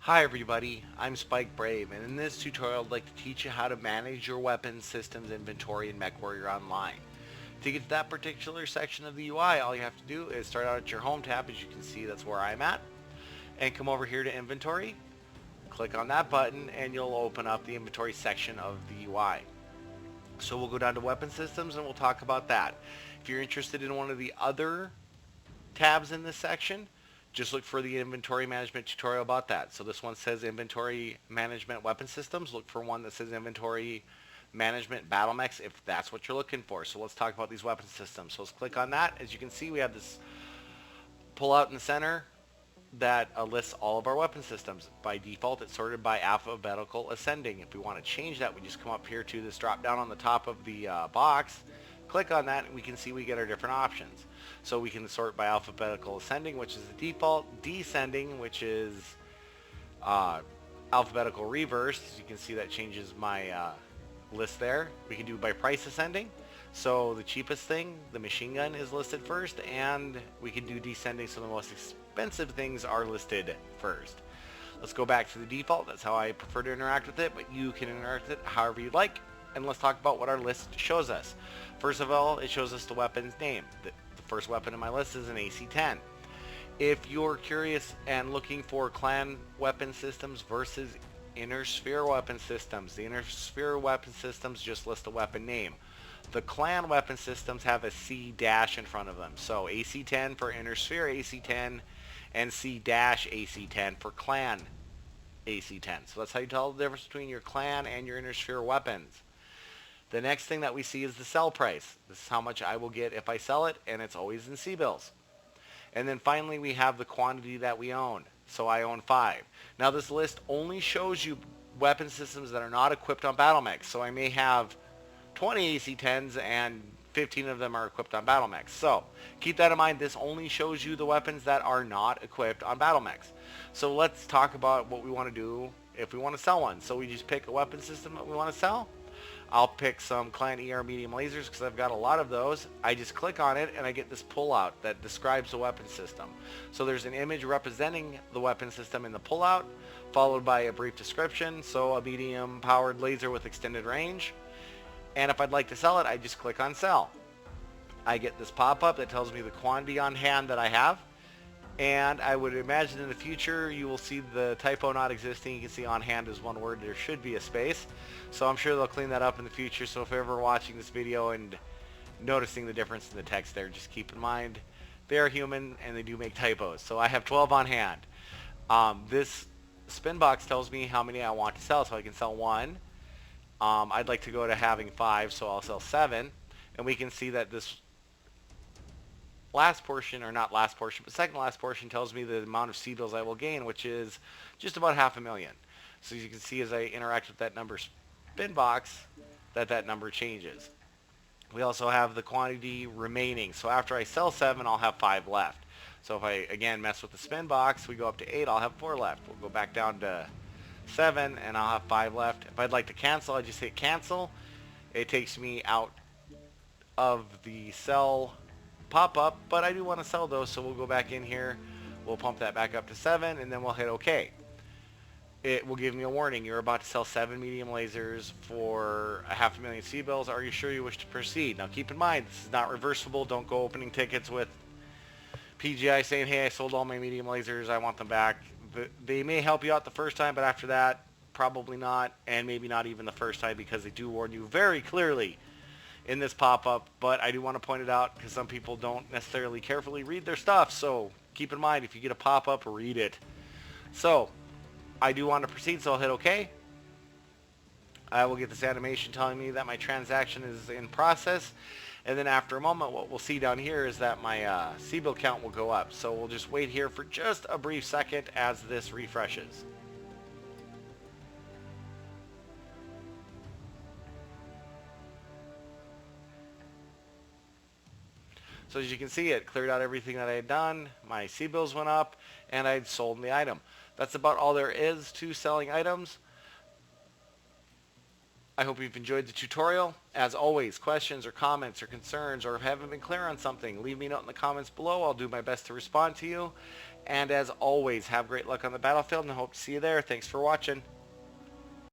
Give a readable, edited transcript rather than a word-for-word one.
Hi everybody, I'm Spike Brave, and in this tutorial I'd like to teach you how to manage your weapons systems inventory in MechWarrior Online. To get to that particular section of the UI, all you have to do is start out at your home tab. As you can see, that's where I'm at, and come over here to inventory, click on that button, and you'll open up the inventory section of the UI. So we'll go down to weapon systems and we'll talk about that. If you're interested in one of the other tabs in this section, just look for the inventory management tutorial about that. So this one says inventory management weapon systems. Look for one that says inventory management battle mechs if that's what you're looking for. So let's talk about these weapon systems. So let's click on that. As you can see, we have this pull out in the center that lists all of our weapon systems. By default, it's sorted by alphabetical ascending. If we want to change that, we just come up here to this drop down on the top of the box, click on that, and we can see we get our different options. So we can sort by alphabetical ascending, which is the default, descending, which is alphabetical reverse. As you can see, that changes my list there. We can do by price ascending. So the cheapest thing, the machine gun, is listed first, and we can do descending, so the most expensive things are listed first. Let's go back to the default. That's how I prefer to interact with it, but you can interact with it however you'd like. And let's talk about what our list shows us. First of all, it shows us the weapon's name. The first weapon in my list is an AC-10. If you're curious and looking for clan weapon systems versus inner sphere weapon systems, the inner sphere weapon systems just list a weapon name. The clan weapon systems have a C dash in front of them. So AC-10 for inner sphere AC-10 and C dash AC-10 for clan AC-10. So that's how you tell the difference between your clan and your inner sphere weapons. The next thing that we see is the sell price. This is how much I will get if I sell it, and it's always in C-bills. And then finally we have the quantity that we own. So I own 5. Now this list only shows you weapon systems that are not equipped on battle mechs. So I may have 20 AC-10s and 15 of them are equipped on battle mechs. So keep that in mind. This only shows you the weapons that are not equipped on battle mechs. So let's talk about what we want to do if we want to sell one. So we just pick a weapon system that we want to sell. I'll pick some Clan ER medium lasers because I've got a lot of those. I just click on it and I get this pullout that describes the weapon system. So there's an image representing the weapon system in the pullout, followed by a brief description. So a medium powered laser with extended range. And if I'd like to sell it, I just click on sell. I get this pop-up that tells me the quantity on hand that I have. And I would imagine in the future you will see the typo not existing. You can see on hand is one word. There should be a space. So I'm sure they'll clean that up in the future. So if you're ever watching this video and noticing the difference in the text there, just keep in mind they are human and they do make typos. So I have 12 on hand. This spin box tells me how many I want to sell. So I can sell 1. I'd like to go to having 5, so I'll sell 7. And we can see that this last portion, or not last portion, but second last portion tells me the amount of C-bills I will gain, which is just about 500,000. So as you can see, as I interact with that number spin box, that number changes. We also have the quantity remaining. So after I sell 7, I'll have 5 left. So if I, again, mess with the spin box, we go up to 8, I'll have 4 left. We'll go back down to 7, and I'll have 5 left. If I'd like to cancel, I just hit cancel. It takes me out of the sell pop-up, but I do want to sell those, so we'll go back in here, we'll pump that back up to 7, and then we'll hit OK. It will give me a warning. You're about to sell 7 medium lasers for 500,000 C-bills. Are you sure you wish to proceed? Now keep in mind, this is not reversible. Don't go opening tickets with PGI saying, hey, I sold all my medium lasers, I want them back. They may help you out the first time, but after that, probably not, and maybe not even the first time, because they do warn you very clearly in this pop-up. But I do want to point it out because some people don't necessarily carefully read their stuff, so keep in mind, if you get a pop-up, read it. So I do want to proceed, so I'll hit OK. I will get this animation telling me that my transaction is in process, and then after a moment what we'll see down here is that my C-bill count will go up. So we'll just wait here for just a brief second as this refreshes. So as you can see, it cleared out everything that I had done. My C-bills went up, and I'd sold the item. That's about all there is to selling items. I hope you've enjoyed the tutorial. As always, questions or comments or concerns or haven't been clear on something, leave me a note in the comments below. I'll do my best to respond to you. And as always, have great luck on the battlefield and I hope to see you there. Thanks for watching.